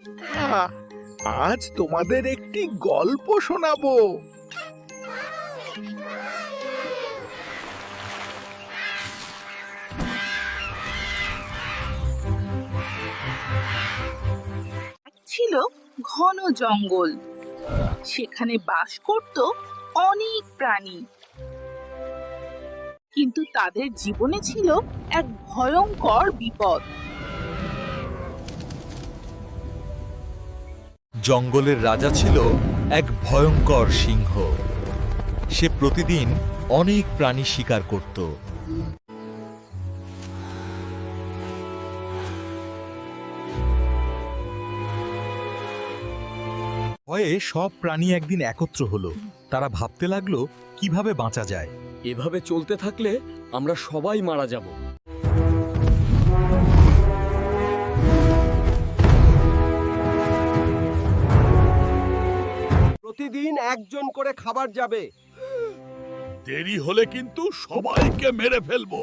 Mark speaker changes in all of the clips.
Speaker 1: আহ, আজ তোমাদের একটি গল্প শোনাবো।
Speaker 2: ছিল ঘন জঙ্গল, সেখানে বাস করত অনেক প্রাণী, কিন্তু তাদের জীবনে ছিল এক ভয়ঙ্কর বিপদ।
Speaker 3: জঙ্গলের রাজা ছিল এক ভয়ঙ্কর সিংহ। সে প্রতিদিন অনেক প্রাণী শিকার করত। ভয়ে সব প্রাণী একদিন একত্র হলো। তারা ভাবতে লাগলো কিভাবে বাঁচা যায়।
Speaker 4: এভাবে চলতে থাকলে আমরা সবাই মারা যাব।
Speaker 5: প্রতিদিন একজন করে খাবার যাবে।
Speaker 1: দেরি হলে কিন্তু সবাইকে মেরে ফেলবো।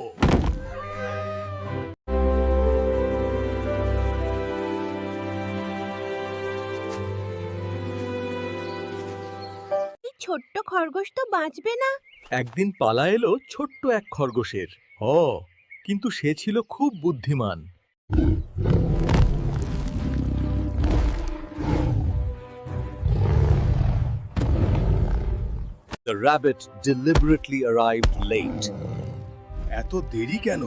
Speaker 6: ছোট্ট খরগোশ তো বাঁচবে না।
Speaker 3: একদিন পালা এলো ছোট্ট এক খরগোশের। কিন্তু সে ছিল খুব বুদ্ধিমান। The rabbit deliberately arrived late.
Speaker 1: এত দেরি কেন?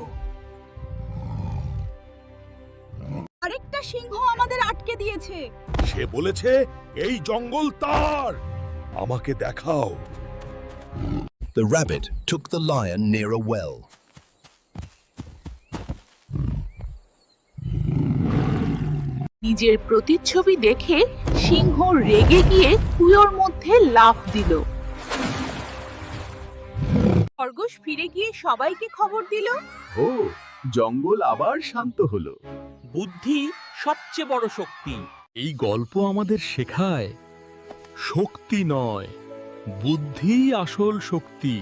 Speaker 2: আরেকটা সিংহ আমাদের আটকে দিয়েছে।
Speaker 1: সে বলেছে এই জঙ্গল তার। আমাকে দেখাও।
Speaker 7: The rabbit took the lion near a well.
Speaker 2: নিজের প্রতিচ্ছবি দেখে সিংহ রেগে গিয়ে কুয়োর মধ্যে লাফ দিল। খরগোশ ফিরে গিয়ে সবাইকে খবর দিল।
Speaker 1: জঙ্গল আবার শান্ত হলো।
Speaker 4: বুদ্ধি সবচেয়ে বড় শক্তি।
Speaker 3: এই গল্প আমাদের শেখায় শক্তি নয়, বুদ্ধি আসল শক্তি।